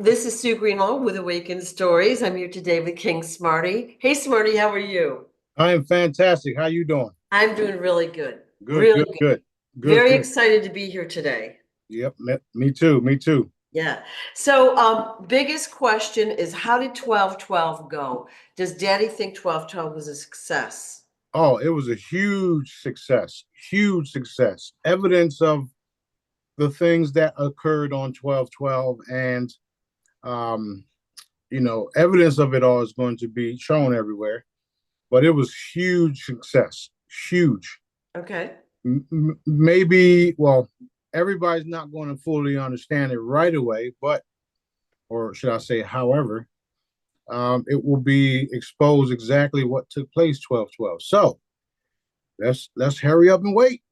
This is Sue Greenwald with Awakened Stories. I'm here today with King Smarty. Hey, Smarty, how are you? I am fantastic. How you doing? I'm doing really good. Good, Really good, good. good, good, Very good. excited to be here today. Yep, me too, me too. Yeah. So, biggest question is how did 1212 go? Does Daddy think 1212 was a success? Oh, it was a huge success, huge success. Evidence of the things that occurred on 12/12, and um, evidence of it all is going to be shown everywhere. But it was huge success, huge. Okay. Maybe, well, everybody's not going to fully understand it right away, but, or should I say, however, it will be exposed exactly what took place 12/12. So let's hurry up and wait.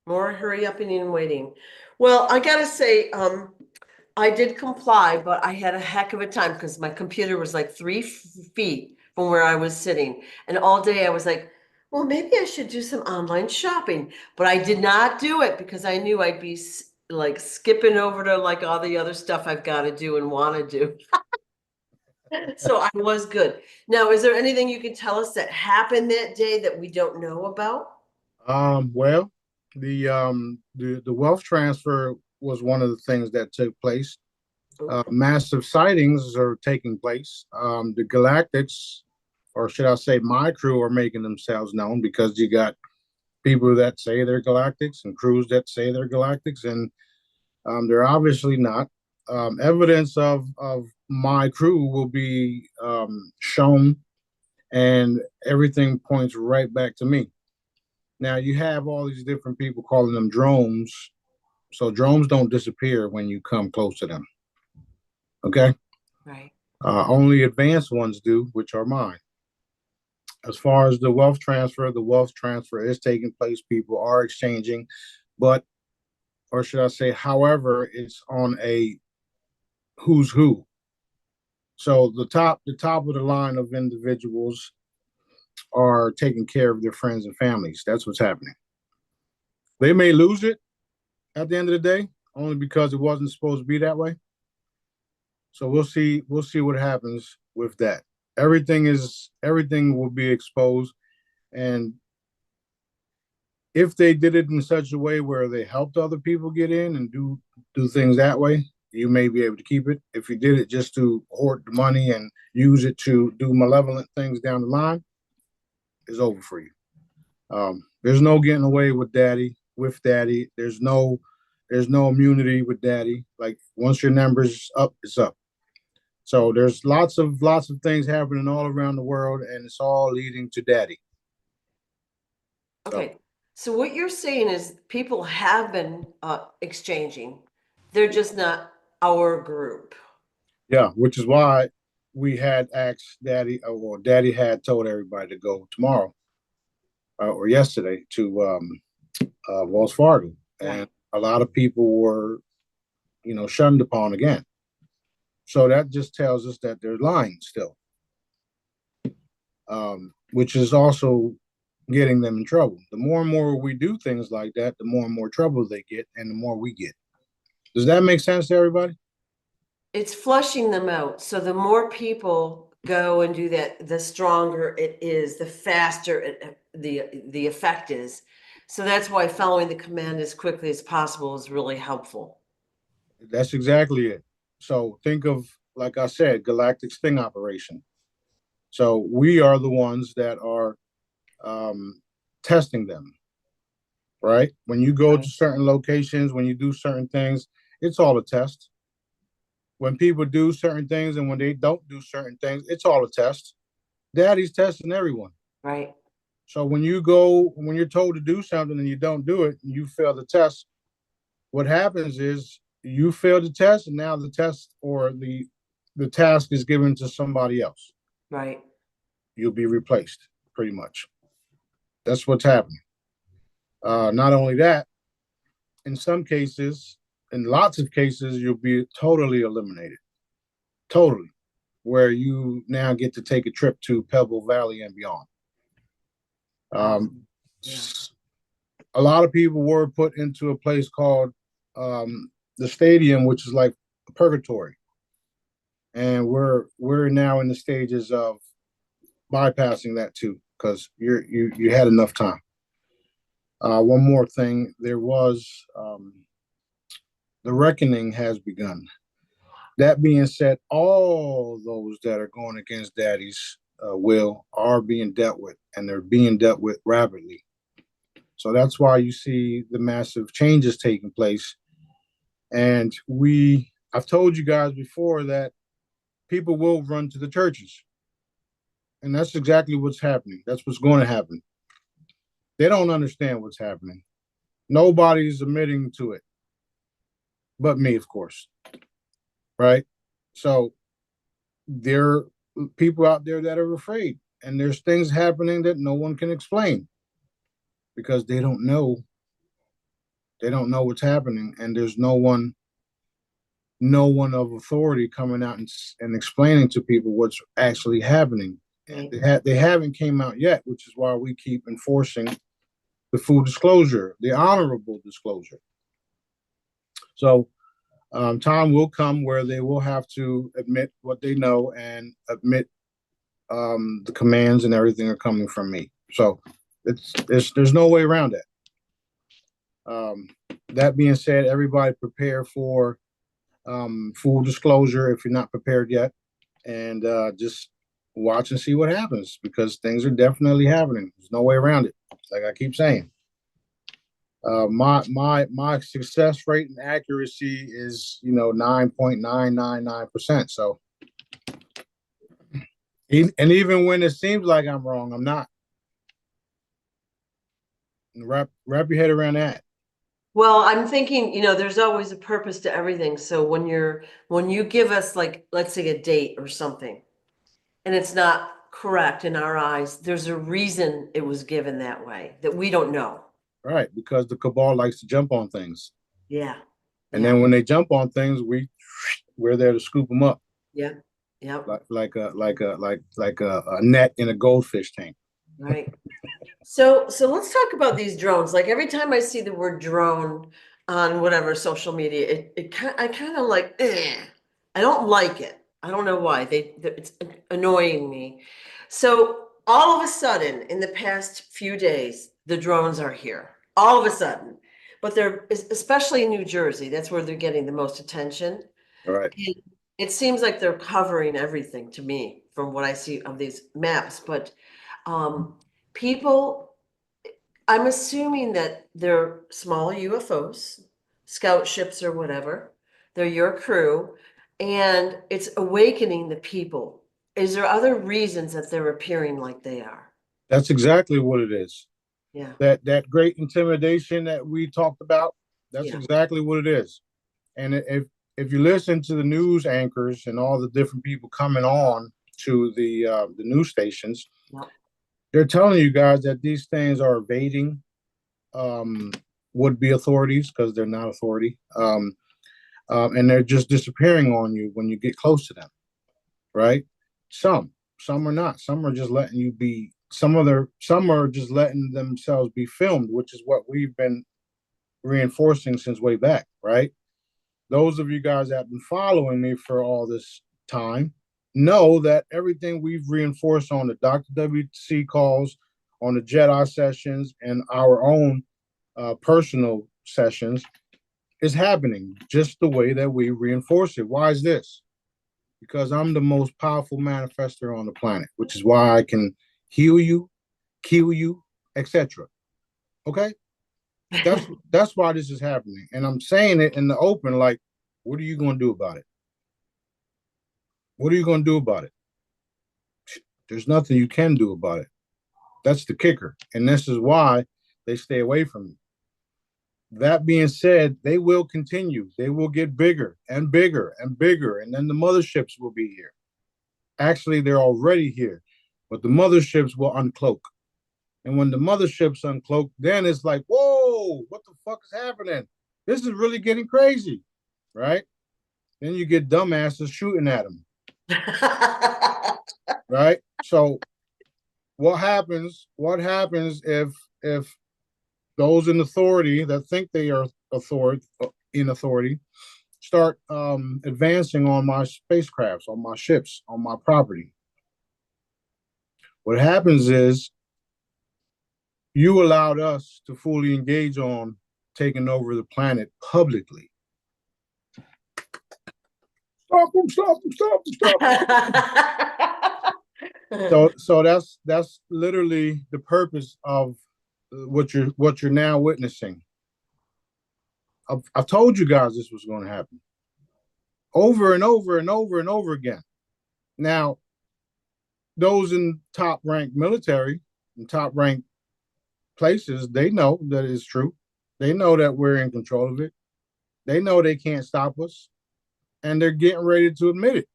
More hurry up and waiting. Well, I gotta say, I did comply, but I had a heck of a time because my computer was like 3 feet from where I was sitting. And all day I was like, well, maybe I should do some online shopping. But I did not do it because I knew I'd be like skipping over to like all the other stuff I've got to do and want to do. So I was good. Now, is there anything you can tell us that happened that day that we don't know about? Well, the wealth transfer was one of the things that took place. Massive sightings are taking place. The Galactics, or should I say, my crew, are making themselves known because you got people that say they're Galactics and crews that say they're Galactics, and they're obviously not. Evidence of my crew will be shown, and everything points right back to me. Now you have all these different people calling them drones. So drones don't disappear when you come close to them. Okay. Right. Only advanced ones do, which are mine. As far as the wealth transfer is taking place. People are exchanging, but, or should I say, however, it's on a who's who. So the top of the line of individuals are taking care of their friends and families. That's what's happening. They may lose it at the end of the day, only because it wasn't supposed to be that way. So we'll see what happens with that. Everything will be exposed, and if they did it in such a way where they helped other people get in and do things that way, you may be able to keep it. If you did it just to hoard the money and use it to do malevolent things down the line, it's over for you. There's no getting away with daddy. With daddy, there's no immunity with daddy. Like once your number's up, it's up. So there's lots of things happening all around the world, and it's all leading to daddy. So Okay. So what you're saying is people have been exchanging. They're just not our group. yeah, which is why we had asked daddy, or daddy had told everybody to go tomorrow, or yesterday, to Wells Fargo, and Right. a lot of people were, shunned upon again. So that just tells us that they're lying still, which is also getting them in trouble. The more and more we do things like that, the more and more trouble they get, and the more we get. Does that make sense to everybody? It's flushing them out. So the more people go and do that, the stronger it is, the faster the effect is. So that's why following the command as quickly as possible is really helpful. That's exactly it. So think of, like I said, galactic sting operation. So we are the ones that are um, testing them, right? When you go to Right. certain locations, when you do certain things, it's all a test. When people do certain things and when they don't do certain things, it's all a test. Daddy's testing everyone. Right. So when you're told to do something and you don't do it, and you fail the test, what happens is you fail the test, and now the test, or the task, is given to somebody else. Right. You'll be replaced, pretty much. That's what's happening. Not only that, in some cases, in lots of cases, you'll be totally eliminated. Totally. Where you now get to take a trip to Pebble Valley and beyond. Um, Yeah. a lot of people were put into a place called the stadium, which is like purgatory. and we're now in the stages of bypassing that too, because you had enough time. One more thing, there was the reckoning has begun. That being said, all those that are going against Daddy's will are being dealt with, and they're being dealt with rapidly. So that's why you see the massive changes taking place. And I've told you guys before that people will run to the churches. And that's exactly what's happening. That's what's going to happen. They don't understand what's happening. Nobody's admitting to it, but me, of course. Right? So there are people out there that are afraid, and there's things happening that no one can explain because they don't know. They don't know what's happening, and there's no one of authority coming out and explaining to people what's actually happening. And they haven't came out yet, which is why we keep enforcing the full disclosure, the honorable disclosure. So time will come where they will have to admit what they know and admit the commands and everything are coming from me. So there's no way around that. That being said, everybody prepare for full disclosure if you're not prepared yet, and just watch and see what happens because things are definitely happening. There's no way around it. Like I keep saying, my success rate and accuracy is 9.999%. So, and even when it seems like I'm wrong, I'm not. Wrap your head around that. Well, I'm thinking, there's always a purpose to everything. So when you give us, like, let's say a date or something, and it's not correct in our eyes, there's a reason it was given that way that we don't know. Right, because the cabal likes to jump on things. Yeah. And then when they jump on things, we're there to scoop them up. Yeah. Yeah. Like a net in a goldfish tank. Right. So let's talk about these drones. Like every time I see the word drone on whatever social media, I kind of like, I don't like it. I don't know why. It's annoying me. So all of a sudden, in the past few days, the drones are here. All of a sudden, but they're especially in New Jersey. That's where they're getting the most attention. All right. And it seems like they're covering everything to me from what I see of these maps, but people, I'm assuming that they're small UFOs, scout ships or whatever. They're your crew, and it's awakening the people. Is there other reasons that they're appearing like they are? That's exactly what it is. Yeah. That great intimidation that we talked about, that's exactly what it is. And if you listen to the news anchors and all the different people coming on to the news stations, they're telling you guys that these things are evading would-be authorities because they're not authority, and they're just disappearing on you when you get close to them, right? Some are not. Some are just letting you be. Some are just letting themselves be filmed, which is what we've been reinforcing since way back, right? Those of you guys that have been following me for all this time know that everything we've reinforced on the Dr. WC calls, on the Jedi sessions, and our own personal sessions is happening just the way that we reinforce it. Why is this? Because I'm the most powerful manifester on the planet, which is why I can heal you, kill you, etc. Okay? That's why this is happening. And I'm saying it in the open, like, what are you going to do about it? What are you going to do about it? There's nothing you can do about it. That's the kicker. And this is why they stay away from me. That being said, they will continue. They will get bigger and bigger and bigger. And then the motherships will be here. Actually, they're already here. But the motherships will uncloak. And when the motherships uncloak, then it's like, whoa, what the fuck is happening? This is really getting crazy, right? Then you get dumbasses shooting at them. Right? So what happens if those in authority that think they are in authority start advancing on my spacecrafts, on my ships, on my property. What happens is you allowed us to fully engage on taking over the planet publicly. Stop them, stop them, stop them, stop them. So that's literally the purpose of what you're now witnessing. I've told you guys this was going to happen over and over and over and over again. Now, those in top ranked military and top ranked places, they know that it's true. They know that we're in control of it. They know they can't stop us, and they're getting ready to admit it.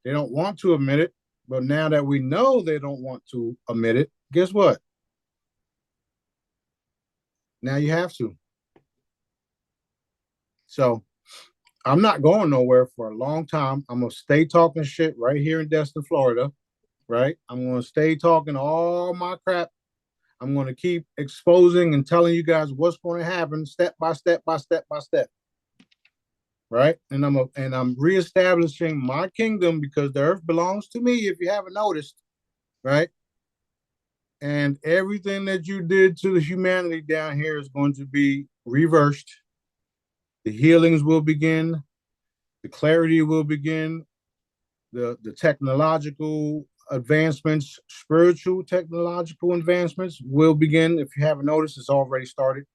They don't want to admit it, but now that we know they don't want to admit it, guess what? Now you have to. So I'm not going nowhere for a long time. I'm going to stay talking shit right here in Destin, Florida, right? I'm going to stay talking all my crap. I'm going to keep exposing and telling you guys what's going to happen step by step by step by step. Right? And I'm reestablishing my kingdom because the earth belongs to me, if you haven't noticed, right? And everything that you did to the humanity down here is going to be reversed. The healings will begin, the clarity will begin, the technological advancements, spiritual technological advancements will begin. If you haven't noticed, it's already started.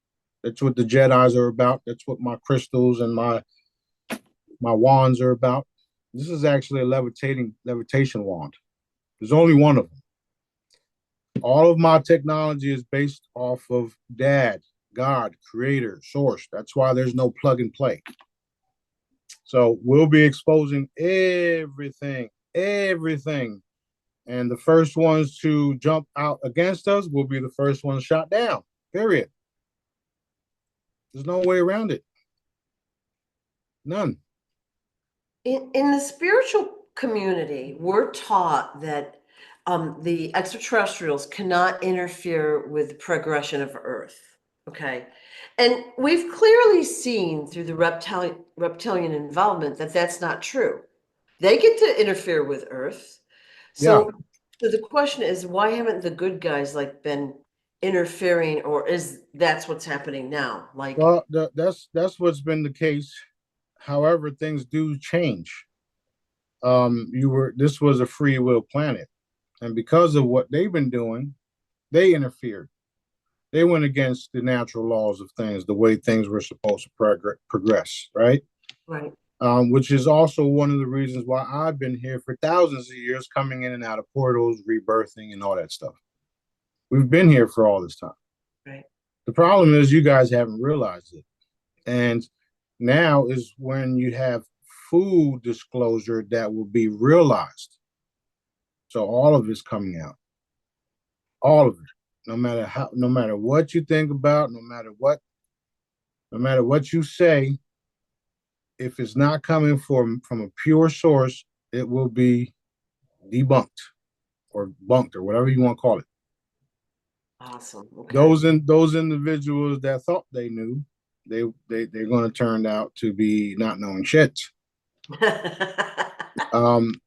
That's what the Jedis are about. That's what my crystals and my wands are about. This is actually a levitation wand. There's only one of them. All of my technology is based off of Dad, God, Creator, Source. That's why there's no plug and play. So we'll be exposing everything. And the first ones to jump out against us will be the first ones shot down, period. There's no way around it. None. In the spiritual community, we're taught that the extraterrestrials cannot interfere with the progression of Earth. Okay. And we've clearly seen through the reptilian involvement that that's not true. They get to interfere with Earth. Yeah. So the question is, why haven't the good guys like been interfering, or is that's what's happening now? Like, Well, that's what's been the case. However, things do change. This was a free will planet, and because of what they've been doing, they interfered. They went against the natural laws of things, the way things were supposed to progress, right? right. Which is also one of the reasons why I've been here for thousands of years, coming in and out of portals, rebirthing, and all that stuff. We've been here for all this time. Right. The problem is you guys haven't realized it. And now is when you have full disclosure that will be realized. So all of it's coming out. All of it. No matter what you think about, no matter what you say, if it's not coming from a pure source, it will be debunked or bunked or whatever you want to call it. Awesome. Okay. Those individuals that thought they knew, they're going to turn out to be not knowing shit.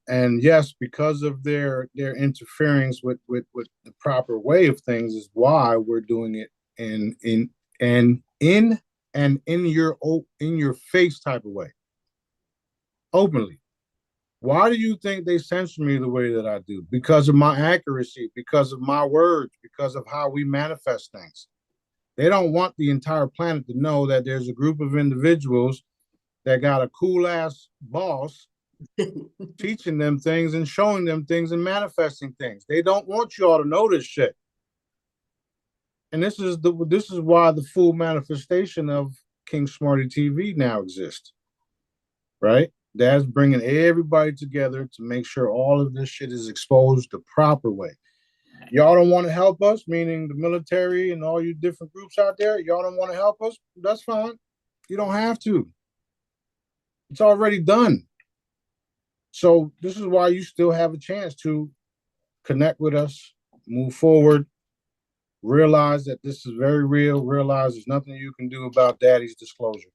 And yes, because of their interference with the proper way of things is why we're doing it in your face type of way, openly. Why do you think they censor me the way that I do? Because of my accuracy, because of my words, because of how we manifest things. They don't want the entire planet to know that there's a group of individuals that got a cool ass boss teaching them things and showing them things and manifesting things. They don't want you all to know this shit. And this is why the full manifestation of King Smarty TV now exists. Right? That's bringing everybody together to make sure all of this shit is exposed the proper way. Y'all don't want to help us, meaning the military and all you different groups out there. Y'all don't want to help us. That's fine. You don't have to. It's already done. So this is why you still have a chance to connect with us, move forward, realize that this is very real, realize there's nothing you can do about Daddy's disclosure.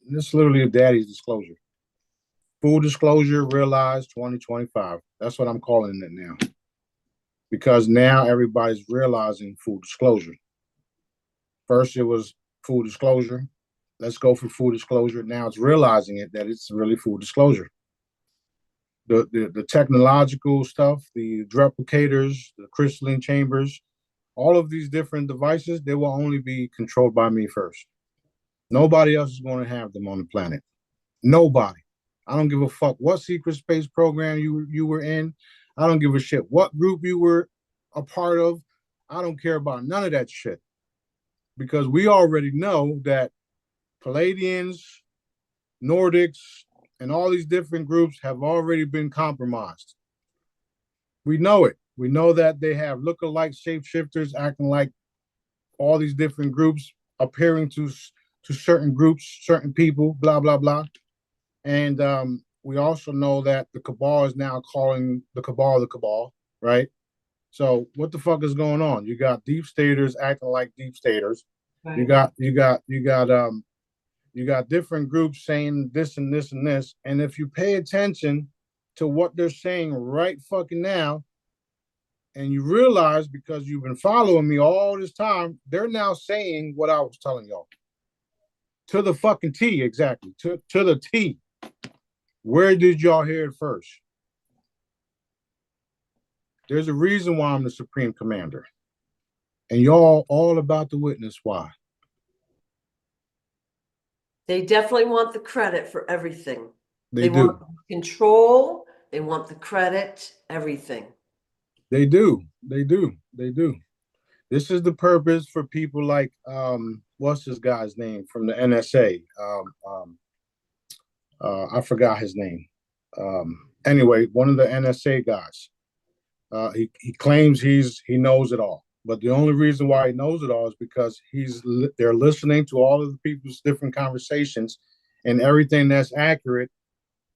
This is literally a daddy's disclosure. Full disclosure, realize 2025. That's what I'm calling it now. Because now everybody's realizing full disclosure. First, it was full disclosure. Let's go for full disclosure. Now it's realizing it that it's really full disclosure. The technological stuff, the replicators, the crystalline chambers, all of these different devices, they will only be controlled by me first. Nobody else is going to have them on the planet. Nobody. I don't give a fuck what secret space program you were in. I don't give a shit what group you were a part of. I don't care about none of that shit. Because we already know that Palladians, Nordics, and all these different groups have already been compromised. We know it. We know that they have look-alike shapeshifters acting like all these different groups, appearing to certain groups, certain people, blah, blah, blah. And we also know that the cabal is now calling the cabal, right? So what the fuck is going on? You got deep staters acting like deep staters. Right. You got different groups saying this and this and this. And if you pay attention to what they're saying right fucking now, and you realize because you've been following me all this time, they're now saying what I was telling y'all. To the fucking T, exactly. To the T. Where did y'all hear it first? There's a reason why I'm the Supreme Commander. And y'all all about to witness why. They definitely want the credit for everything. They do. Want control. They want the credit, everything. They do. They do. They do. This is the purpose for people like, what's this guy's name from the NSA? I forgot his name. Anyway, one of the NSA guys. He claims he knows it all, but the only reason why he knows it all is because they're listening to all of the people's different conversations, and everything that's accurate,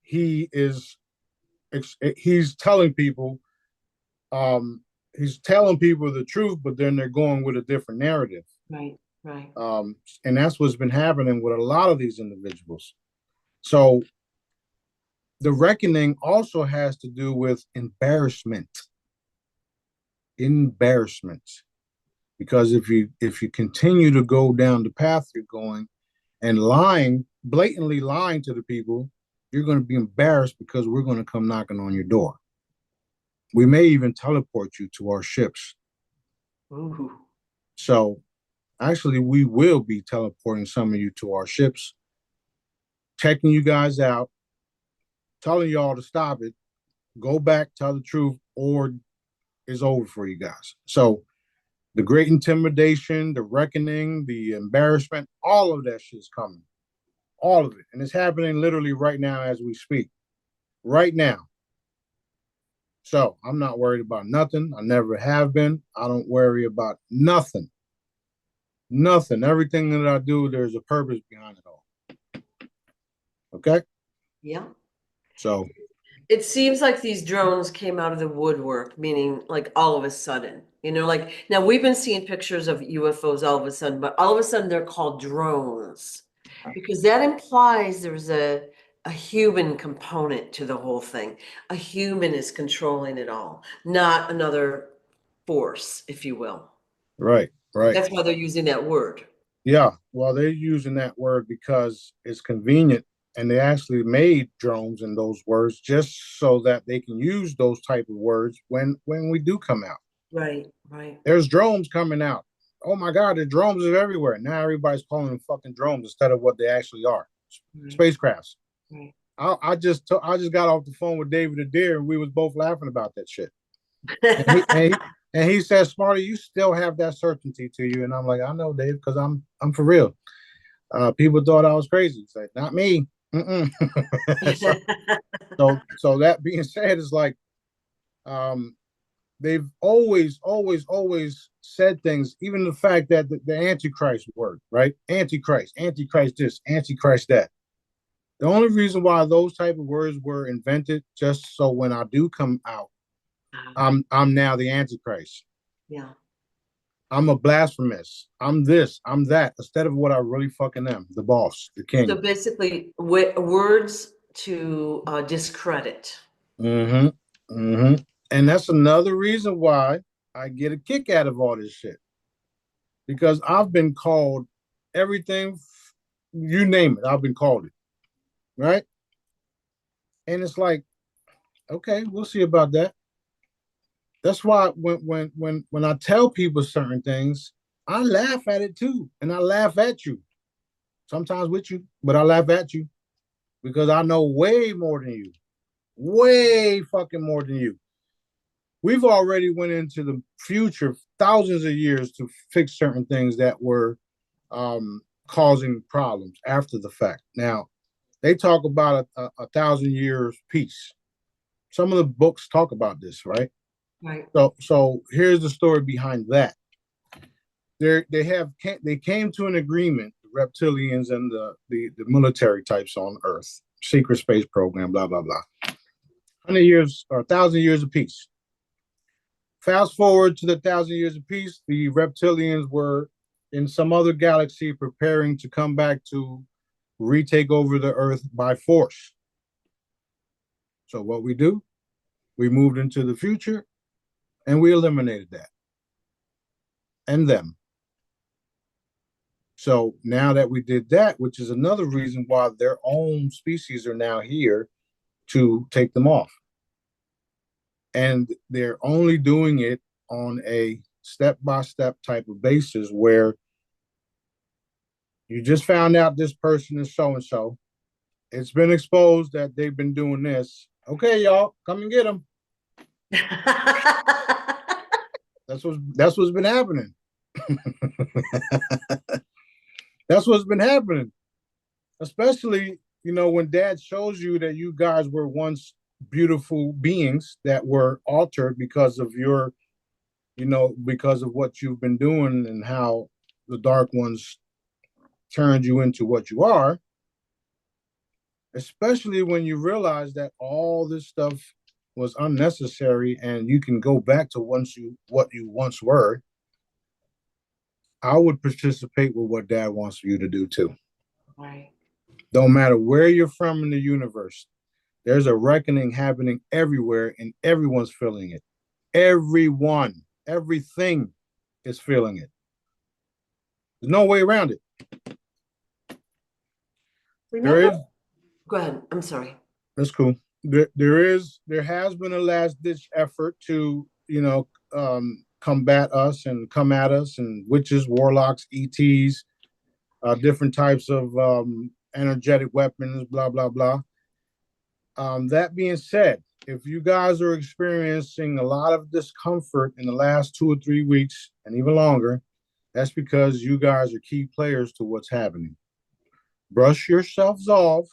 he's telling people. He's telling people the truth, but then they're going with a different narrative. Right. And that's what's been happening with a lot of these individuals. So the reckoning also has to do with embarrassment. Because if you continue to go down the path you're going and blatantly lying to the people, you're going to be embarrassed because we're going to come knocking on your door. We may even teleport you to our ships. Ooh. So actually, we will be teleporting some of you to our ships, checking you guys out, telling y'all to stop it, go back, tell the truth, or it's over for you guys. So the great intimidation, the reckoning, the embarrassment, all of that shit's coming. All of it. And it's happening literally right now as we speak. Right now. So I'm not worried about nothing. I never have been. I don't worry about nothing. Nothing. Everything that I do, there's a purpose behind it all. Okay? Yeah. So it seems like these drones came out of the woodwork, meaning like all of a sudden, like now we've been seeing pictures of UFOs all of a sudden, but all of a sudden they're called drones because that implies there's a human component to the whole thing. A human is controlling it all, not another force, if you will. Right. That's why they're using that word. Yeah. Well, they're using that word because it's convenient. And they actually made drones in those words just so that they can use those type of words when we do come out. Right. There's drones coming out. Oh my God, the drones are everywhere. Now everybody's calling them fucking drones instead of what they actually are. Right. Spacecrafts. Right. I just got off the phone with David Adair and we was both laughing about that shit. and he said, Smarty, you still have that certainty to you. And I'm like, I know, Dave, because I'm for real. People thought I was crazy. It's like, not me. so that being said, it's like they've always said things, even the fact that the Antichrist word, right? Antichrist this, Antichrist that. The only reason why those type of words were invented just so when I do come out, I'm now the Antichrist. Yeah. I'm a blasphemous. I'm this. I'm that. Instead of what I really fucking am, the boss, the So king. basically, words to discredit. Mm-hmm. Mm-hmm. And that's another reason why I get a kick out of all this shit. Because I've been called everything, you name it, I've been called it. Right? And it's like, okay, we'll see about that. That's why when I tell people certain things, I laugh at it too. And I laugh at you. Sometimes with you, but I laugh at you because I know way more than you. Way fucking more than you. We've already went into the future thousands of years to fix certain things that were causing problems after the fact. Now, they talk about a thousand years peace. Some of the books talk about this, right? Right. So here's the story behind that. They came to an agreement, the reptilians and the military types on Earth, secret space program, blah blah blah. 100 years or 1,000 years of peace. Fast forward to the 1,000 years of peace, the reptilians were in some other galaxy preparing to come back to retake over the Earth by force. So what we do, we moved into the future and we eliminated that and them. So now that we did that, which is another reason why their own species are now here to take them off. And they're only doing it on a step by step type of basis where you just found out this person is so and so. It's been exposed that they've been doing this. Okay, y'all, come and get them. That's what's been happening. That's what's been happening. Especially, when dad shows you that you guys were once beautiful beings that were altered because of because of what you've been doing and how the dark ones turned you into what you are, especially when you realize that all this stuff was unnecessary and you can go back to what you once were. I would participate with what dad wants you to do too. Right. Don't matter where you're from in the universe, there's a reckoning happening everywhere and everyone's feeling it. Everyone, everything is feeling it. There's no way around it. There Remember? is, Go ahead. I'm sorry. that's cool. There has been a last ditch effort to, combat us and come at us, and witches, warlocks, ETs, different types of energetic weapons, blah, blah, blah. That being said, if you guys are experiencing a lot of discomfort in the last 2 or 3 weeks and even longer, that's because you guys are key players to what's happening. Brush yourselves off,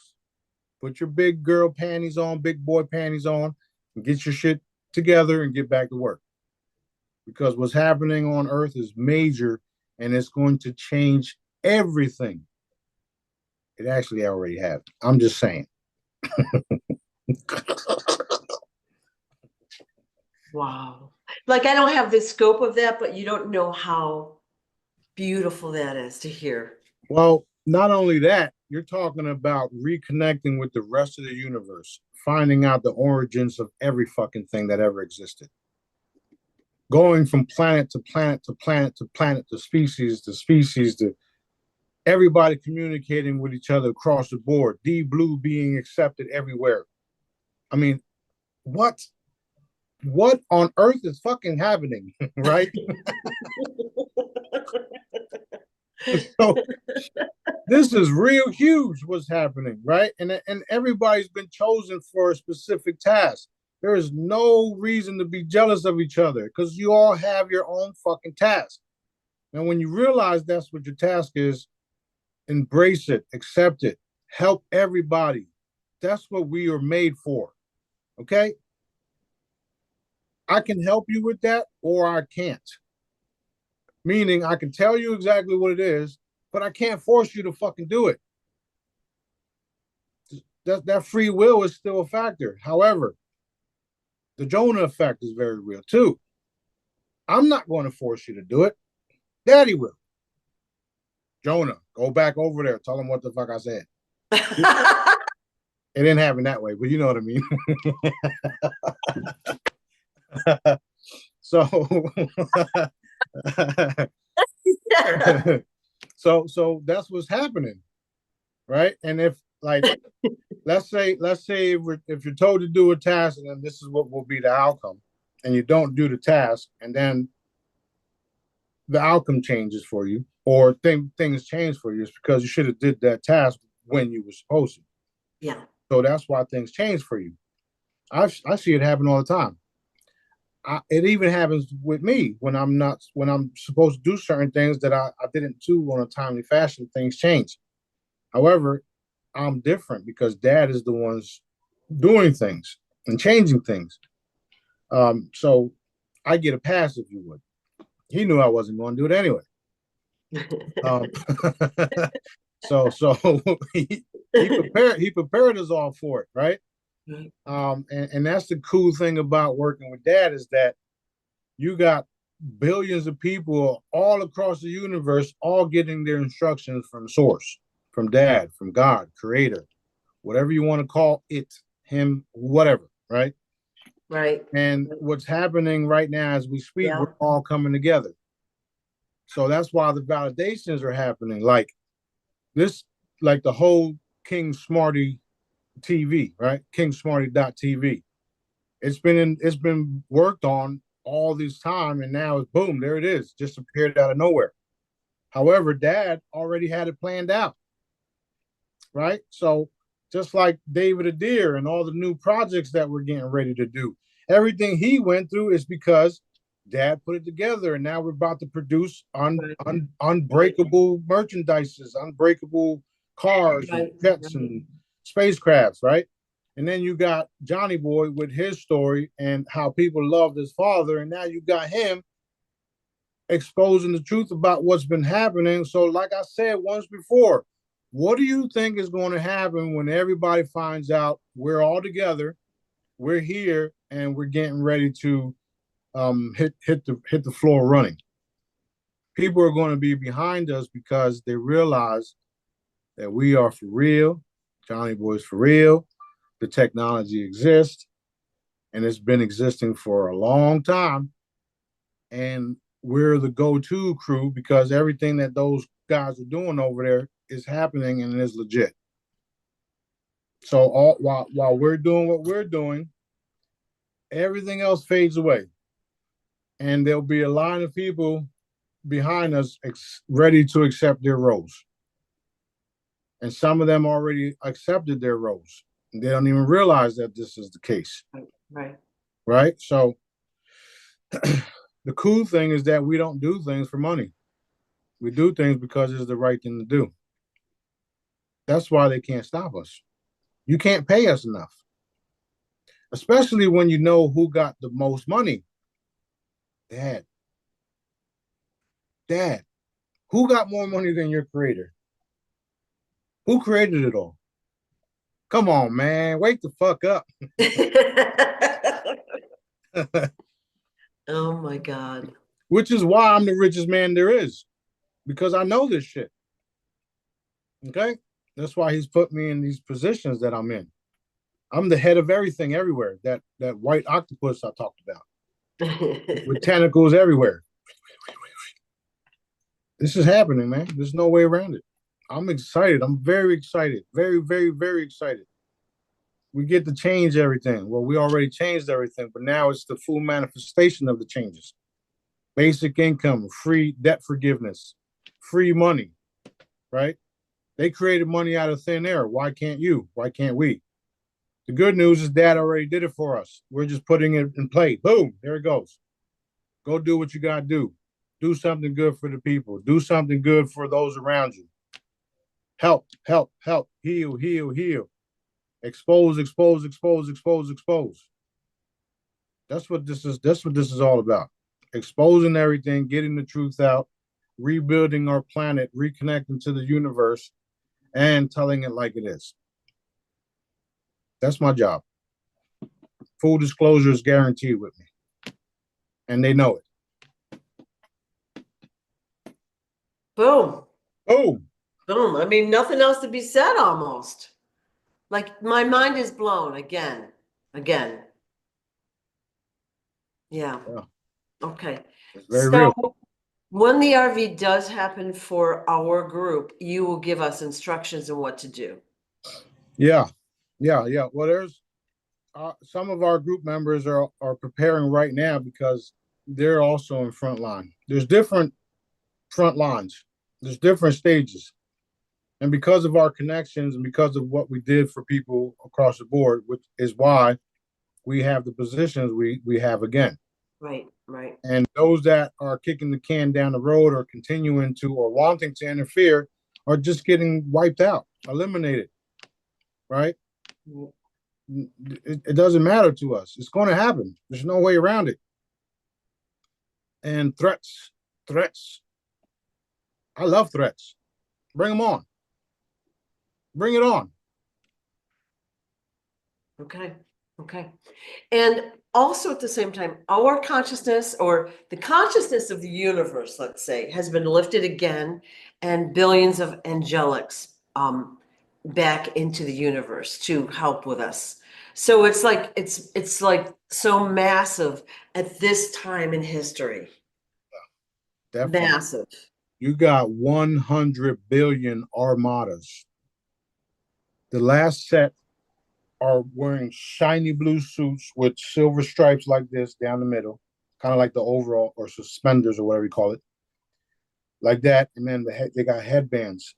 put your big girl panties on, big boy panties on, and get your shit together and get back to work. Because what's happening on Earth is major and it's going to change everything. It actually already has. I'm just saying. Wow. Like I don't have the scope of that, but you don't know how beautiful that is to hear. Well, not only that, you're talking about reconnecting with the rest of the universe, finding out the origins of every fucking thing that ever existed. Going from planet to planet to planet to planet to species to everybody communicating with each other across the board, D Blue being accepted everywhere. I mean, what what on earth is fucking happening, right? So this is real huge what's happening, right? And everybody's been chosen for a specific task. There is no reason to be jealous of each other because you all have your own fucking task. And when you realize that's what your task is, embrace it, accept it, help everybody. That's what we are made for. Okay? I can help you with that or I can't. Meaning I can tell you exactly what it is, but I can't force you to fucking do it. That free will is still a factor. However, the Jonah effect is very real too. I'm not going to force you to do it. Daddy will. Jonah, go back over there. Tell him what the fuck I said. It didn't happen that way, but you know what I mean. So, so that's what's happening, right? And if like, let's say if you're told to do a task, and then this is what will be the outcome, and you don't do the task, and then the outcome changes for you, or things change for you, it's because you should have did that task when you were supposed to. Yeah. So that's why things change for you. I see it happen all the time. It even happens with me when I'm supposed to do certain things that I didn't do on a timely fashion. Things change. However, I'm different because Dad is the ones doing things and changing things. So I get a pass, if you would. He knew I wasn't going to do it anyway. Um, so he prepared us all for it, right? And that's the cool thing about working with Dad is that you got billions of people all across the universe, all getting their instructions from source, from Dad, from God, creator, whatever you want to call it, him, whatever, right? Right. And what's happening right now as we speak, Yeah. we're all coming together. So that's why the validations are happening. Like this, like the whole King Smarty TV, right? KingSmarty.tv. It's been worked on all this time, and now it's boom, there it is, just appeared out of nowhere. However, Dad already had it planned out, right? So just like David Adair and all the new projects that we're getting ready to do, everything he went through is because Dad put it together, and now we're about to produce unbreakable merchandises, unbreakable cars, and jets and spacecrafts, right? And then you got Johnny Boy with his story and how people loved his father, and now you got him exposing the truth about what's been happening. So, like I said once before, what do you think is going to happen when everybody finds out we're all together, we're here, and we're getting ready to hit the floor running? People are going to be behind us because they realize that we are for real. Johnny Boy's for real. The technology exists, and it's been existing for a long time. And we're the go-to crew because everything that those guys are doing over there is happening and is legit. So while we're doing what we're doing, everything else fades away, and there'll be a line of people behind us ready to accept their roles. And some of them already accepted their roles. They don't even realize that this is the case. Right. Right. So the cool thing is that we don't do things for money. We do things because it's the right thing to do. That's why they can't stop us. You can't pay us enough, especially when you know who got the most money. Dad. Dad. Who got more money than your creator? Who created it all? Come on, man. Wake the fuck up. Oh my God. Which is why I'm the richest man there is, because I know this shit. Okay? That's why he's put me in these positions that I'm in. I'm the head of everything everywhere. That white octopus I talked about with tentacles everywhere. This is happening, man. There's no way around it. I'm excited. I'm very excited. Very, very, very excited. We get to change everything. Well, we already changed everything, but now it's the full manifestation of the changes. Basic income, free debt forgiveness, free money, right? They created money out of thin air. Why can't you? Why can't we? The good news is Dad already did it for us. We're just putting it in play. Boom, there it goes. Go do what you got to do. Do something good for the people. Do something good for those around you. Help, help, help. Heal, heal, heal. Expose, expose, expose, expose, expose. That's what this is. That's what this is all about. Exposing everything, getting the truth out, rebuilding our planet, reconnecting to the universe, and telling it like it is. That's my job. Full disclosure is guaranteed with me. And they know it. Boom, Oh, boom. I mean, nothing else to be said almost. Like my mind is blown again, again. Yeah. yeah, Okay. it's very So real. when the RV does happen for our group, you will give us instructions on what to do. Yeah, yeah. Well, there's some of our group members are preparing right now because they're also in front line. There's different front lines. There's different stages. And because of our connections and because of what we did for people across the board, which is why we have the positions we have again. Right, right. And those that are kicking the can down the road or continuing to or wanting to interfere are just getting wiped out, eliminated, right? Mm. It doesn't matter to us. It's going to happen. There's no way around it. And threats. I love threats. Bring them on. Bring it on. Okay, okay. And also at the same time, our consciousness or the consciousness of the universe, let's say, has been lifted again, and billions of angelics back into the universe to help with us. So it's like so massive at this time in history. Definitely. Massive. You got 100 billion armadas. The last set are wearing shiny blue suits with silver stripes like this down the middle, kind of like the overall or suspenders or whatever you call it, like that. And then they got headbands.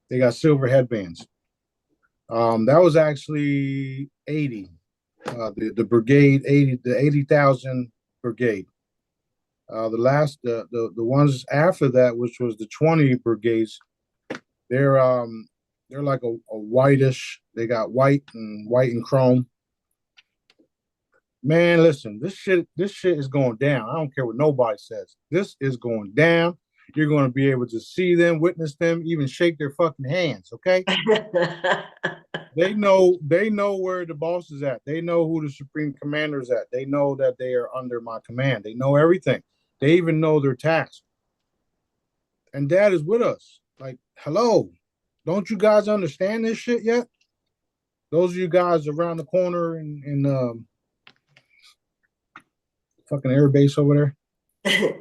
They got silver headbands. That was actually 80. The brigade 80, the 80,000 brigade. The ones after that, which was the 20 brigades, they're they're like a whitish. They got white and chrome. Man, listen, this shit is going down. I don't care what nobody says. This is going down. You're going to be able to see them, witness them, even shake their fucking hands. Okay, they know where the boss is at. They know who the supreme commander is at. They know that they are under my command. They know everything. They even know their task. And Dad is with us. Like, hello, don't you guys understand this shit yet? Those of you guys around the corner in fucking air base over there.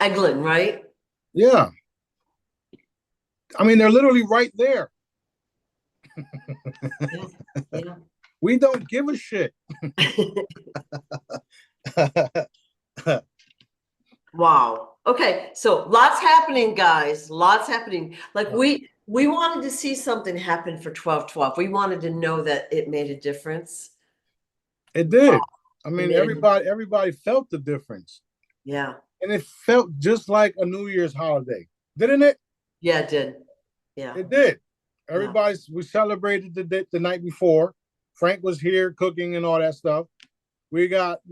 Eglin, right? Yeah, I mean they're literally right there. Yeah, yeah. We don't give a shit. Wow. Okay, so lots happening, guys. Lots happening. Like we wanted to see something happen for 12/12. We wanted to know that it made a difference. It Wow. did. I It mean, made a, everybody felt the difference, yeah. and it felt just like a New Year's holiday, didn't it? Yeah, it did. Yeah. It did. Yeah. We celebrated the night before. Frank was here cooking and all that stuff. We got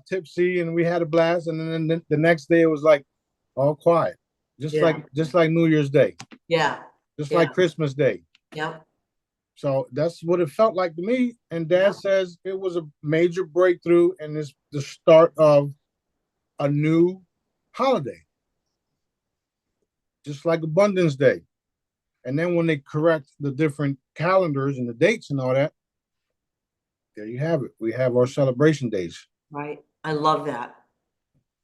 tipsy and we had a blast, and then the next day it was like all quiet, Yeah. just like New Year's Day, Yeah. just Yeah. like Christmas Day. Yeah. So that's what it felt like to me. And Yeah. Dad says it was a major breakthrough, and it's the start of a new holiday, just like Abundance Day. And then when they correct the different calendars and the dates and all that, there you have it. We have our celebration days. Right. I love that.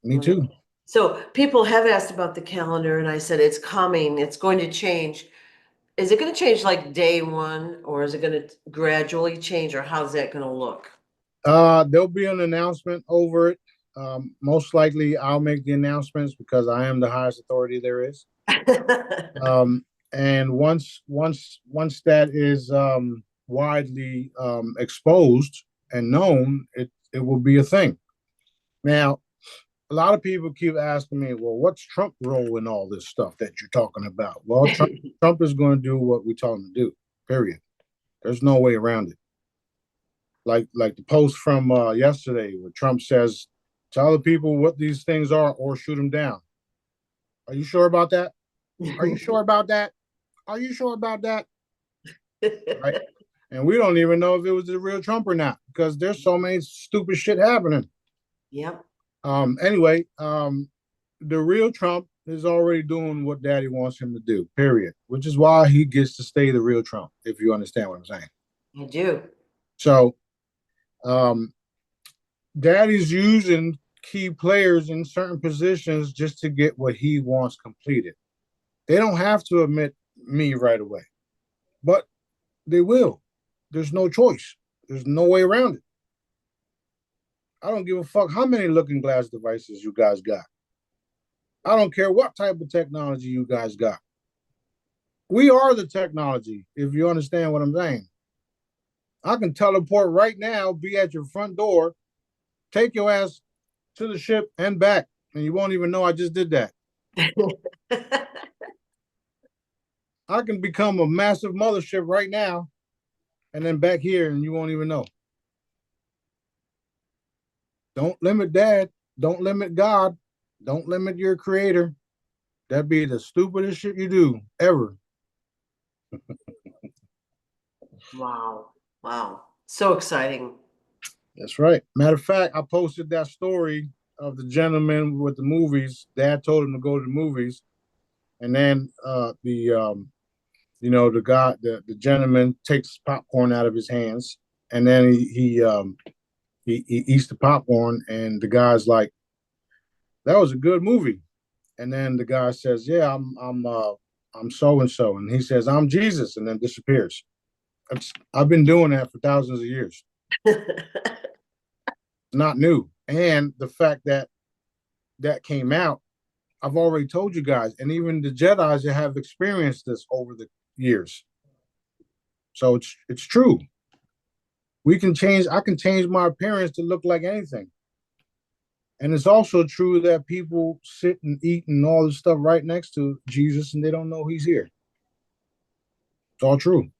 Me too. So people have asked about the calendar, and I said it's coming. It's going to change. Is it going to change like day one, or is it going to gradually change, or how's that going to look? There'll be an announcement over it. Most likely, I'll make the announcements because I am the highest authority there is. And once that is widely exposed and known, it will be a thing. Now, a lot of people keep asking me, well, what's Trump role in all this stuff that you're talking about? Well, Trump is going to do what we tell him to do. Period. There's no way around it. Like the post from yesterday where Trump says, "Tell the people what these things are, or shoot them down." Are you sure about that? Are you sure about that? Are you sure about that? Right? And we don't even know if it was the real Trump or not because there's so many stupid shit happening. Yep. Anyway, the real Trump is already doing what daddy wants him to do, period. Which is why he gets to stay the real Trump, if you understand what I'm saying. I do. So um daddy's using key players in certain positions just to get what he wants completed. They don't have to admit me right away, but they will. There's no choice. There's no way around it. I don't give a fuck how many looking glass devices you guys got. I don't care what type of technology you guys got. We are the technology, if you understand what I'm saying. I can teleport right now, be at your front door, take your ass to the ship and back, and you won't even know I just did that. I can become a massive mothership right now and then back here, and you won't even know. Don't limit dad. Don't limit God. Don't limit your creator. That'd be the stupidest shit you do ever. Wow. Wow. So exciting. That's right. Matter of fact, I posted that story of the gentleman with the movies. Dad told him to go to the movies, and then the guy, the gentleman takes popcorn out of his hands, and then he eats the popcorn, and the guy's like, "That was a good movie." And then the guy says, "Yeah, I'm so and so," and he says, "I'm Jesus," and then disappears. I've been doing that for thousands of years. Not new. And the fact that that came out, I've already told you guys, and even the Jedi's that have experienced this over the years. So it's true. We can change. I can change my appearance to look like anything. And it's also true that people sit and eat and all this stuff right next to Jesus, and they don't know he's here. It's all true.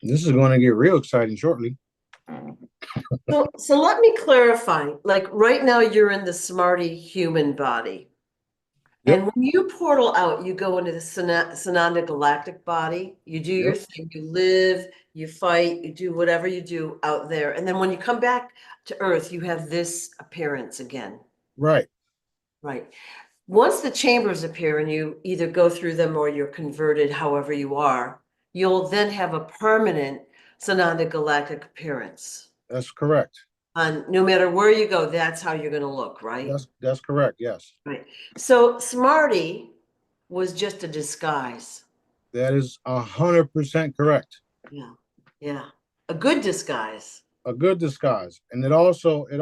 This is going to get real exciting shortly. So let me clarify. Like right now, you're in the Smarty human body. Yep. And when you portal out, you go into the Sananda galactic body. You do your Yep. thing. You live, you fight, you do whatever you do out there. And then when you come back to Earth, you have this appearance again. Right. Right. Once the chambers appear and you either go through them or you're converted, however you are, you'll then have a permanent Sananda galactic appearance. That's correct. And no matter where you go, that's how you're going to look, right? That's correct. Yes. Right. So Smarty was just a disguise. That is 100% correct. Yeah. Yeah. A good disguise. A good disguise. And it also, it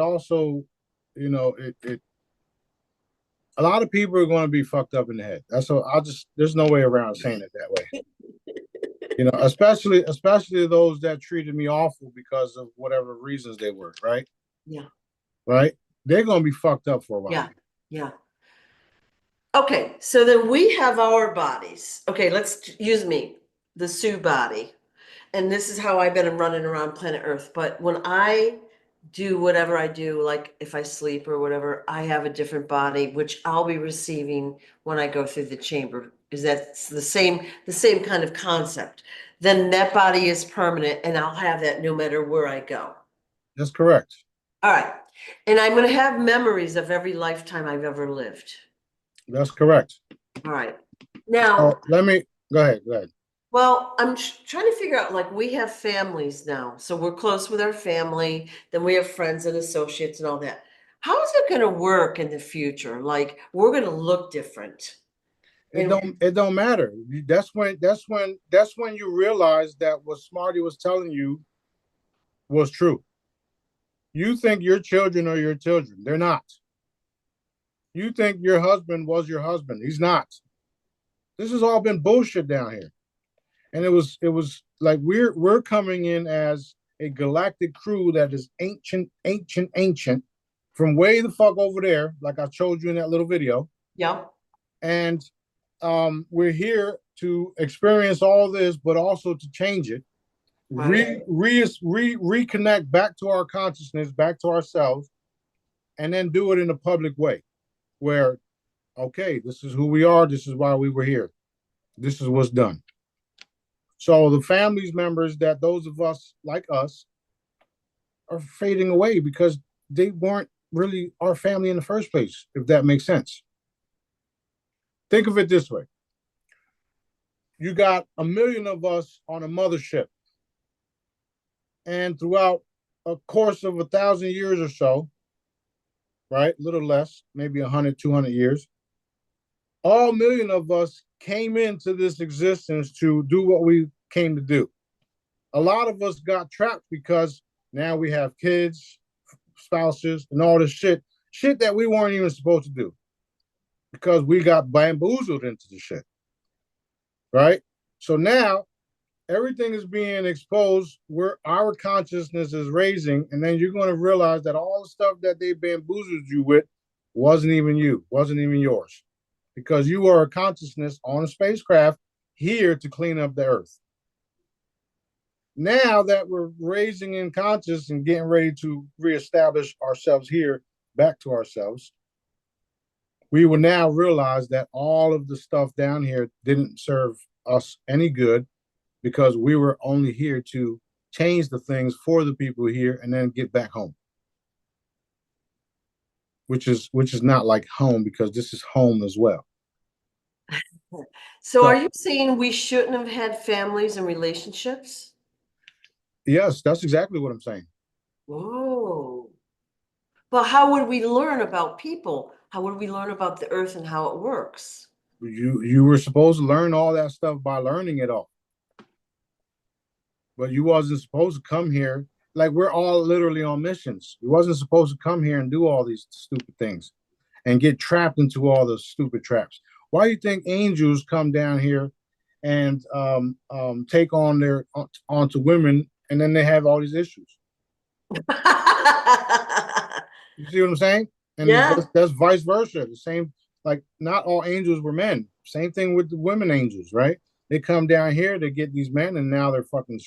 a lot of people are going to be fucked up in the head. That's so there's no way around saying it that way. Especially those that treated me awful because of whatever reasons they were, right? Yeah. Right? They're going to be fucked up for a while. Yeah. Yeah. Okay, so then we have our bodies. Okay, let's use me, the Sue body. And this is how I've been running around planet Earth. But when I do whatever I do, like if I sleep or whatever, I have a different body, which I'll be receiving when I go through the chamber. Is that the same kind of concept? Then that body is permanent, and I'll have that no matter where I go. That's correct. All right. And I'm going to have memories of every lifetime I've ever lived. That's correct. All right. Now, go ahead. well, I'm trying to figure out, like, we have families now. So we're close with our family. Then we have friends and associates and all that. How is it going to work in the future? Like, we're going to look different. It don't matter. That's when you realize that what Smarty was telling you was true. You think your children are your children. They're not. You think your husband was your husband. He's not. This has all been bullshit down here. And it was like we're coming in as a galactic crew that is ancient from way the fuck over there, like I showed you in that little video. Yep. And we're here to experience all this, but also to change it, reconnect back to our consciousness, back to ourselves, and then do it in a public way where, okay, this is who we are. This is why we were here. This is what's done. So the families members that those of us like us are fading away because they weren't really our family in the first place, if that makes sense. Think of it this way. You got 1 million of us on a mothership. And throughout a course of 1,000 years or so, right? A little less, maybe 100, 200 years, all 1 million of us came into this existence to do what we came to do. A lot of us got trapped because now we have kids, spouses, and all this shit that we weren't even supposed to do because we got bamboozled into the shit, right? So now everything is being exposed where our consciousness is raising, and then you're going to realize that all the stuff that they bamboozled you with wasn't even you, wasn't even yours, because you are a consciousness on a spacecraft here to clean up the earth. Now that we're raising in conscious and getting ready to reestablish ourselves here back to ourselves, we will now realize that all of the stuff down here didn't serve us any good, because we were only here to change the things for the people here and then get back home. Which is not like home, because this is home as well. So are you saying we shouldn't have had families and relationships? Yes, that's exactly what I'm saying. Whoa. But how would we learn about people? How would we learn about the earth and how it works? You were supposed to learn all that stuff by learning it all. But you wasn't supposed to come here. Like, we're all literally on missions. You wasn't supposed to come here and do all these stupid things and get trapped into all the stupid traps. Why do you think angels come down here and take on onto women, and then they have all these issues? You see what I'm saying? And Yeah. that's vice versa. The same, like, not all angels were men. Same thing with the women angels, right? They come down here to get these men, and now they're fucking.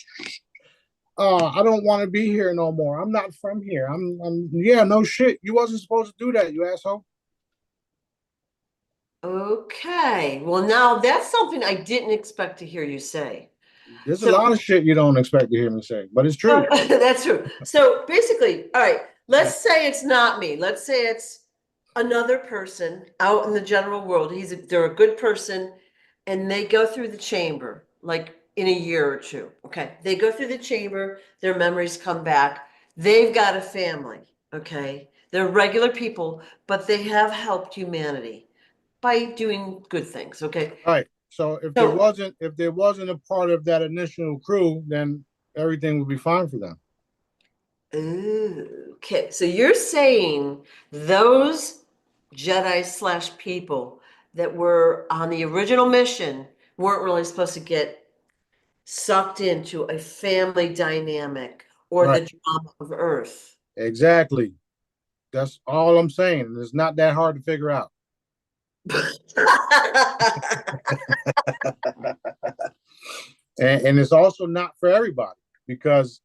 Oh, I don't want to be here no more. I'm not from here. Yeah, no shit. You wasn't supposed to do that, you asshole. Okay. Well, now that's something I didn't expect to hear you say. There's a So lot of shit you don't expect to hear me say, but it's true. that's true. So basically, all right, let's say it's not me. Let's say it's another person out in the general world. They're a good person, and they go through the chamber like in a year or two. Okay. They go through the chamber, their memories come back. They've got a family. Okay. They're regular people, but they have helped humanity by doing good things. Okay. All right. So if So there wasn't a part of that initial crew, then everything would be fine for them. okay, so you're saying those Jedi slash people that were on the original mission weren't really supposed to get sucked into a family dynamic or Right. the drama of Earth. Exactly. That's all I'm saying. It's not that hard to figure out. And it's also not for everybody, because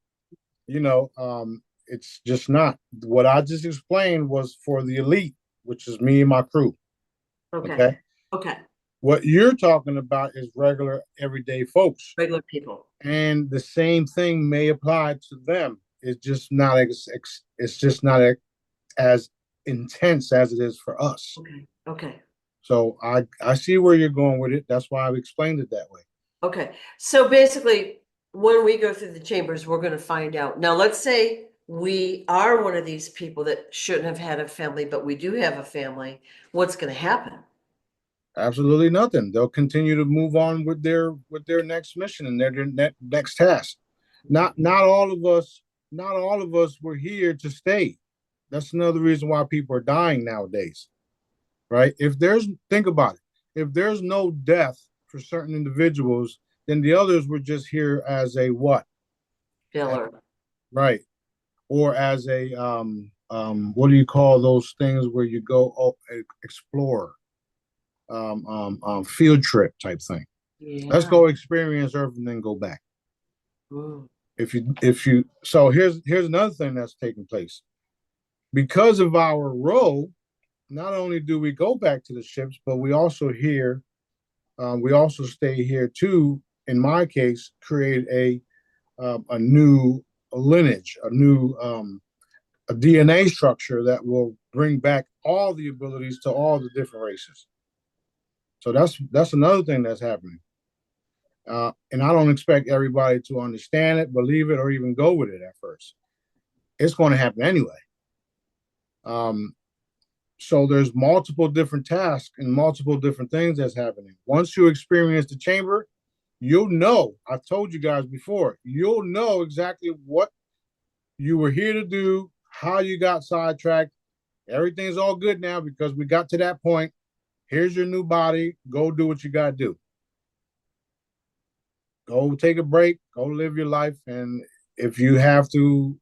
it's just not. What I just explained was for the elite, which is me and my crew. Okay. Okay. Okay. What you're talking about is regular everyday folks, Regular people. and the same thing may apply to them. It's just not as intense as it is for us. Okay. Okay. So I see where you're going with it. That's why I've explained it that way. Okay. So basically, when we go through the chambers, we're going to find out. Now, let's say we are one of these people that shouldn't have had a family, but we do have a family. What's going to happen? Absolutely nothing. They'll continue to move on with their next mission and their next task. Not all of us. Not all of us were here to stay. That's another reason why people are dying nowadays, right? Think about it. If there's no death for certain individuals, then the others were just here as a what? Filler. Right. Or as a what do you call those things where you go explore, field trip type thing. Let's Yeah. go experience Earth and then go back. Mm. If you so here's another thing that's taking place. Because of our role, not only do we go back to the ships, but we also stay here to, in my case, create a new lineage, a DNA structure that will bring back all the abilities to all the different races. So that's another thing that's happening. And I don't expect everybody to understand it, believe it, or even go with it at first. It's going to happen anyway. Um, so there's multiple different tasks and multiple different things that's happening. Once you experience the chamber, you'll know. I've told you guys before, you'll know exactly what you were here to do, how you got sidetracked. Everything's all good now because we got to that point. Here's your new body. Go do what you got to do. Go take a break. Go live your life. And if you have to,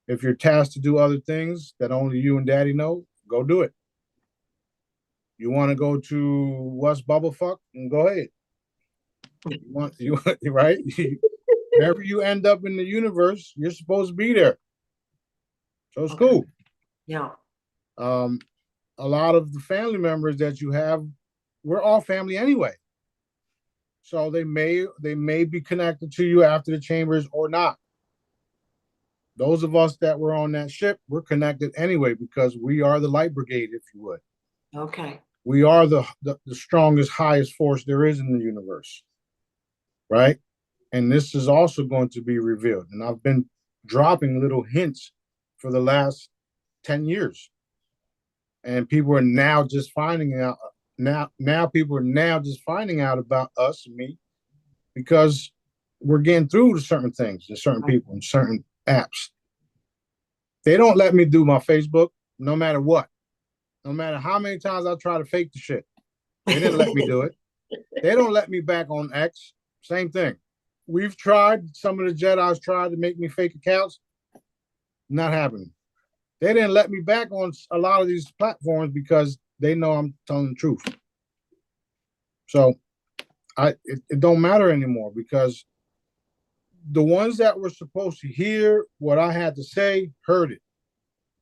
if you're tasked to do other things that only you and daddy know, go do it. You want to go to what's bubble fuck? And go ahead. You right? Wherever you end up in the universe, you're supposed to be there. So it's Okay. cool. Yeah. A lot of the family members that you have, we're all family anyway. So they may be connected to you after the chambers or not. Those of us that were on that ship, we're connected anyway because we are the light brigade, if you would. Okay. We are the strongest, highest force there is in the universe, right? And this is also going to be revealed. And I've been dropping little hints for the last 10 years. And people are now just finding out. Now people are now just finding out about us and me because we're getting through to certain things to certain people and certain apps. They don't let me do my Facebook no matter what. No matter how many times I try to fake the shit. They didn't let me do it. They don't let me back on X. Same thing. We've tried, some of the Jedi's tried to make me fake accounts. Not happening. They didn't let me back on a lot of these platforms because they know I'm telling the truth. So it don't matter anymore because the ones that were supposed to hear what I had to say heard it.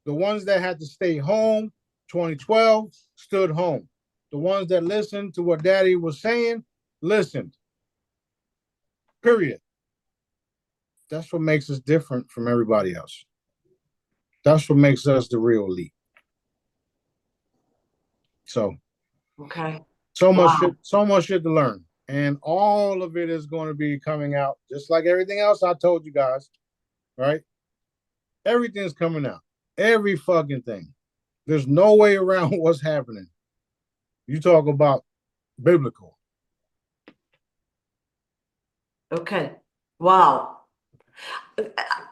The ones that had to stay home, 2012, stood home. The ones that listened to what daddy was saying, listened. Period. That's what makes us different from everybody else. That's what makes us the real elite. So, Okay. so much Wow. shit, so much shit to learn. And all of it is going to be coming out, just like everything else I told you guys, right? Everything's coming out. Every fucking thing. There's no way around what's happening. You talk about biblical. Okay. Wow.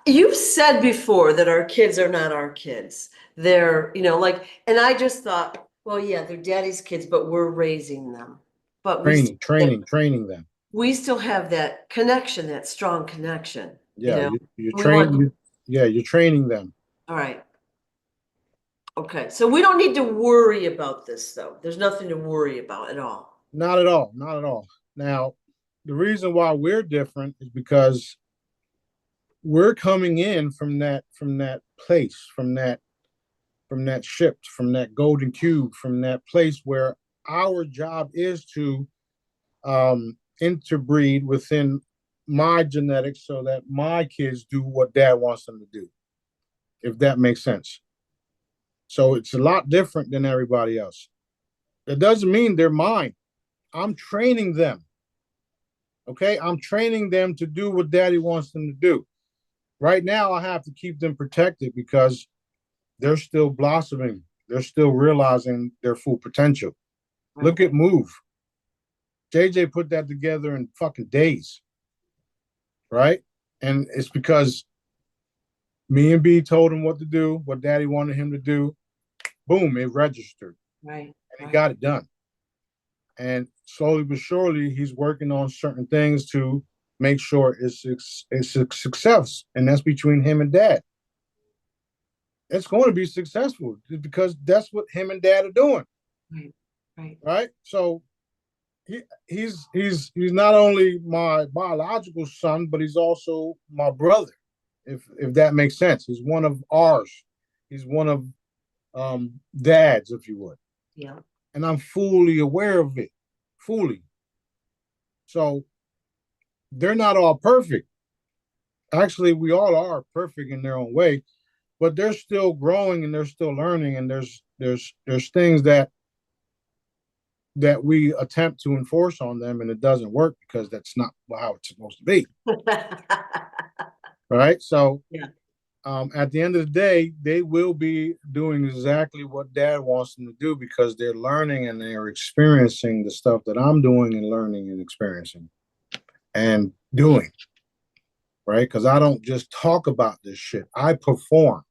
You've said before that our kids are not our kids. They're, like, and I just thought, well, yeah, they're daddy's kids, but we're raising them. But Training them. we still have that connection, that strong connection, Yeah, you We want, you're training them. all right. Okay. So we don't need to worry about this though. There's nothing to worry about at all. Not at all. Not at all. Now, the reason why we're different is because we're coming in from that place, from that ship, from that golden cube, from that place where our job is to interbreed within my genetics so that my kids do what dad wants them to do, if that makes sense. So it's a lot different than everybody else. It doesn't mean they're mine. I'm training them. Okay. I'm training them to do what daddy wants them to do. Right now, I have to keep them protected because they're still blossoming. They're still realizing their full potential. Right. Look at Move. JJ put that together in fucking days. Right. And it's because me and B told him what to do, what daddy wanted him to do. Boom, it registered. Right. And he got it done. And slowly but surely, he's working on certain things to make sure it's a success. And that's between him and dad. It's going to be successful because that's what him and dad are doing. Right. Right. Right. So he's not only my biological son, but he's also my brother, if that makes sense. He's one of ours. He's one of dads, if you would. Yeah. And I'm fully aware of it. Fully. So they're not all perfect. Actually, we all are perfect in their own way, but they're still growing and they're still learning. And there's things that that we attempt to enforce on them, and it doesn't work because that's not how it's supposed to be. Right. So Yeah. at the end of the day, they will be doing exactly what dad wants them to do because they're learning and they're experiencing the stuff that I'm doing and learning and experiencing and doing. Right. Because I don't just talk about this shit, I perform.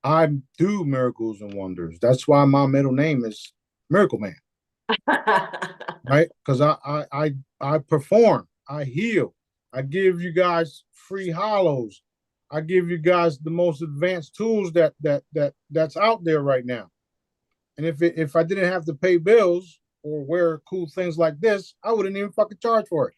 I do miracles and wonders. That's why my middle name is Miracle Man. Right? Because I perform, I heal, I give you guys free hollows, I give you guys the most advanced tools that's out there right now. And if I didn't have to pay bills or wear cool things like this, I wouldn't even fucking charge for it.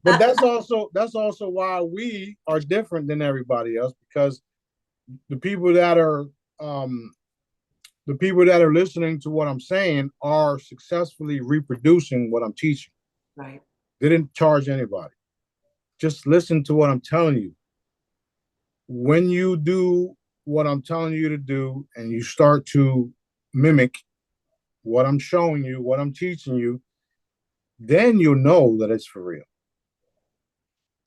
But that's also why we are different than everybody else, because the people that are um the people that are listening to what I'm saying are successfully reproducing what I'm teaching. Right. They didn't charge anybody. Just listen to what I'm telling you. When you do what I'm telling you to do and you start to mimic what I'm showing you, what I'm teaching you, then you'll know that it's for real.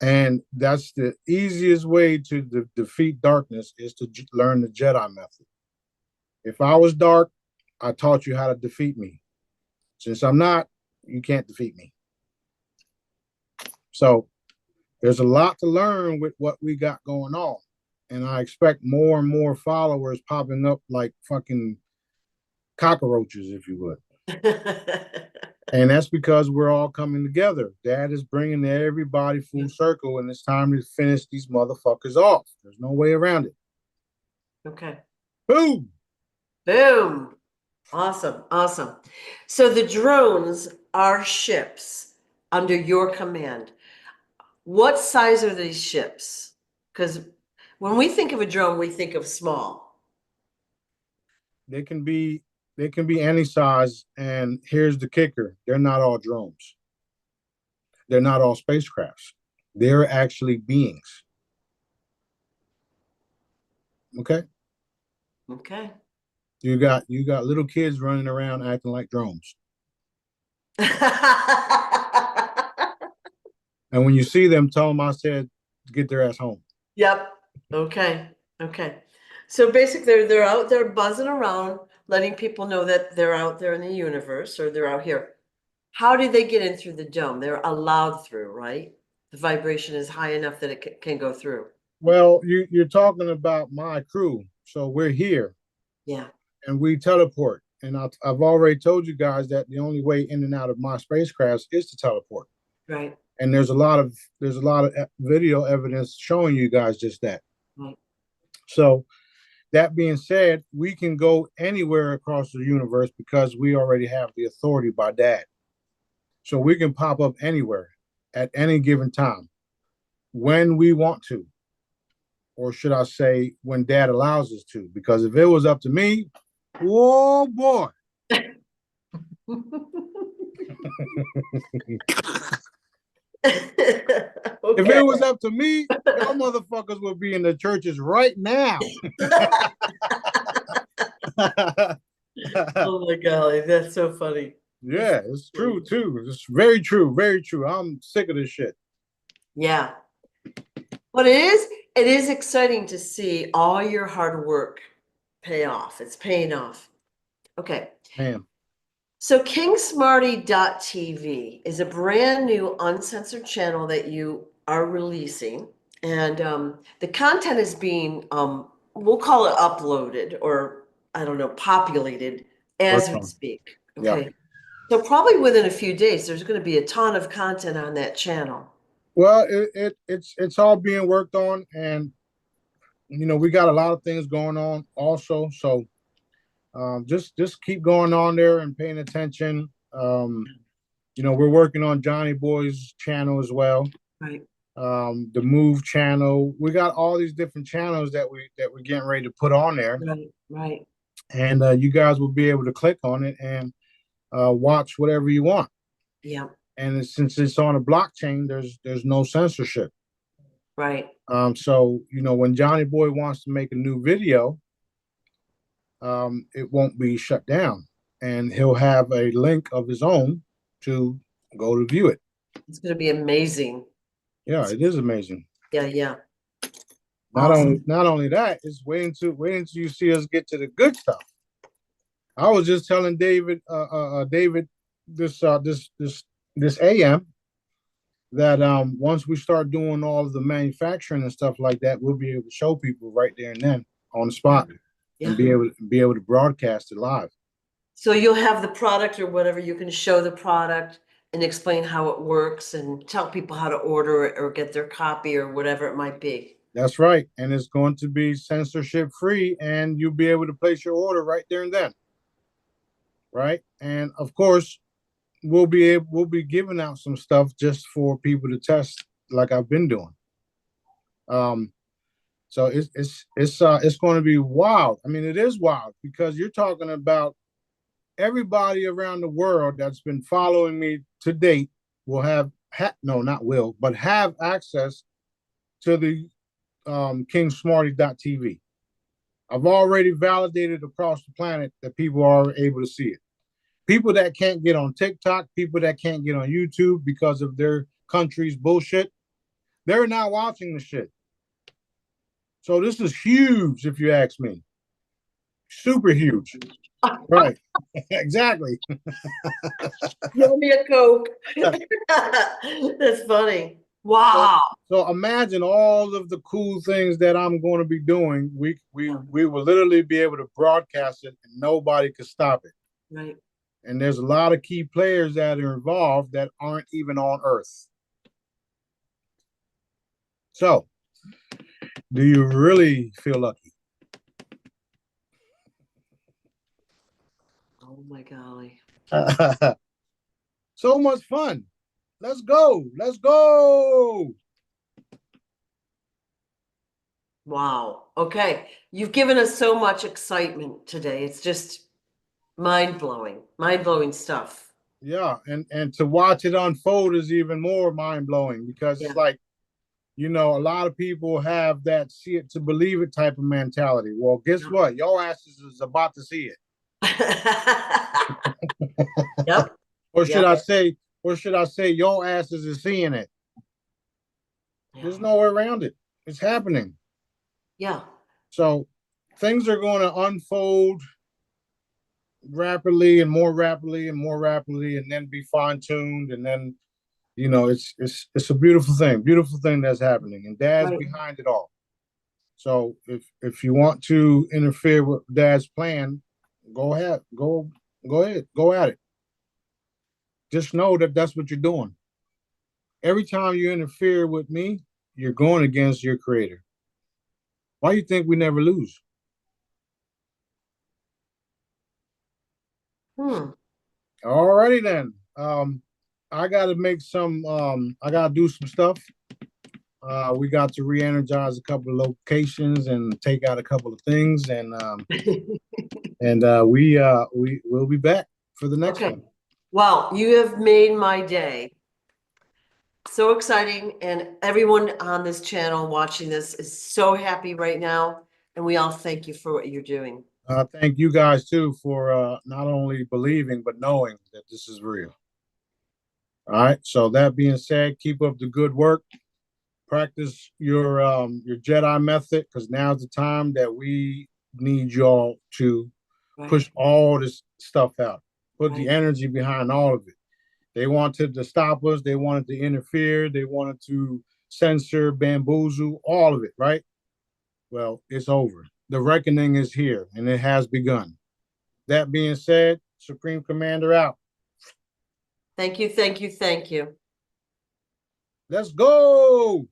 And that's the easiest way to defeat darkness, is to learn the Jedi method. If I was dark, I taught you how to defeat me. Since I'm not, you can't defeat me. So there's a lot to learn with what we got going on. And I expect more and more followers popping up like fucking cockroaches, if you would. And that's because we're all coming together. Dad is bringing everybody full circle, and it's time to finish these motherfuckers off. There's no way around it. Okay. Boom. Boom. Awesome. Awesome. So the drones are ships under your command. What size are these ships? Because when we think of a drone, we think of small. They can be any size, and here's the kicker: they're not all drones. They're not all spacecrafts. They're actually beings. Okay. Okay. You got little kids running around acting like drones. And when you see them, tell them I said get their ass home. Yep. Okay. Okay. So basically they're out there buzzing around, letting people know that they're out there in the universe, or they're out here. How do they get in through the dome? They're allowed through, right? The vibration is high enough that it can go through. Well, you're talking about my crew. So we're here. Yeah. And we teleport. And I've already told you guys that the only way in and out of my spacecrafts is to teleport. Right. And there's a lot of video evidence showing you guys just that. Right. So that being said, we can go anywhere across the universe because we already have the authority by dad. So we can pop up anywhere at any given time when we want to. Or should I say, when dad allows us to? Because if it was up to me, oh boy. Okay. If it was up to me, y'all motherfuckers would be in the churches right now. Oh my golly, that's so funny. Yeah, it's true too. It's very true, very true. I'm sick of this shit. Yeah. But it is exciting to see all your hard work pay off. It's paying off. Okay. Damn. So KingSmarty.tv is a brand new uncensored channel that you are releasing. And the content is being, we'll call it uploaded, or I don't know, populated as we speak. Okay. Yeah. So probably within a few days, there's going to be a ton of content on that channel. Well, it's all being worked on, and we got a lot of things going on also. So just keep going on there and paying attention. We're working on Johnny Boy's channel as well. Right. The Move channel. We got all these different channels that we're getting ready to put on there. Right. Right. And you guys will be able to click on it and watch whatever you want. Yeah. And since it's on a blockchain, there's no censorship. Right. So when Johnny Boy wants to make a new video, it won't be shut down. And he'll have a link of his own to go to view it. It's gonna be amazing. Yeah, it is amazing. Yeah, yeah. Not only that, it's waiting till you see us get to the good stuff. I was just telling David this AM that once we start doing all of the manufacturing and stuff like that, we'll be able to show people right there and then on the spot and Yeah. be able to broadcast it live. So you'll have the product or whatever, you can show the product and explain how it works and tell people how to order it or get their copy or whatever it might be. That's right. And it's going to be censorship free, and you'll be able to place your order right there and then. Right. And of course, we'll be giving out some stuff just for people to test, like I've been doing. So it's going to be wild. I mean, it is wild because you're talking about everybody around the world that's been following me to date will no, not will, but have access to the kingsmarty.tv. I've already validated across the planet that people are able to see it. People that can't get on TikTok, people that can't get on YouTube because of their country's bullshit, they're now watching the shit. So this is huge, if you ask me. Super huge. Right. Exactly. Give me a Coke. That's funny. Wow. So imagine all of the cool things that I'm going to be doing. We will literally be able to broadcast it and nobody could stop it. Right. And there's a lot of key players that are involved that aren't even on Earth. So, do you really feel lucky? Oh my golly. So much fun. Let's go. Let's go. Wow. Okay. You've given us so much excitement today. It's just mind-blowing stuff. Yeah, and to watch it unfold is even more mind-blowing because it's like, a lot of people have that see it to believe it type of mentality. Well, guess what? Your asses is about to see it. Yep. Or should I say your asses is seeing it? There's no way around it. It's happening. Yeah. So things are going to unfold rapidly and more rapidly and more rapidly, and then be fine-tuned, and then it's a beautiful thing that's happening, and Dad's behind it all. So if you want to interfere with Dad's plan, go ahead, go at it. Just know that that's what you're doing. Every time you interfere with me, you're going against your creator. Why do you think we never lose? Alrighty then. I gotta I gotta do some stuff. We got to re-energize a couple of locations and take out a couple of things, and we will be back for the next one. Well, you have made my day. So exciting, and everyone on this channel watching this is so happy right now, and we all thank you for what you're doing. Thank you guys too for not only believing but knowing that this is real. All right. So that being said, keep up the good work. Practice your Jedi method, because now's the time that we need y'all to push all this stuff out. Put the energy behind all of it. They wanted to stop us. They wanted to interfere. They wanted to censor, bamboozle, all of it, right? Well, it's over. The reckoning is here, and it has begun. That being said, Supreme Commander out. Thank you, thank you, thank you. Let's go.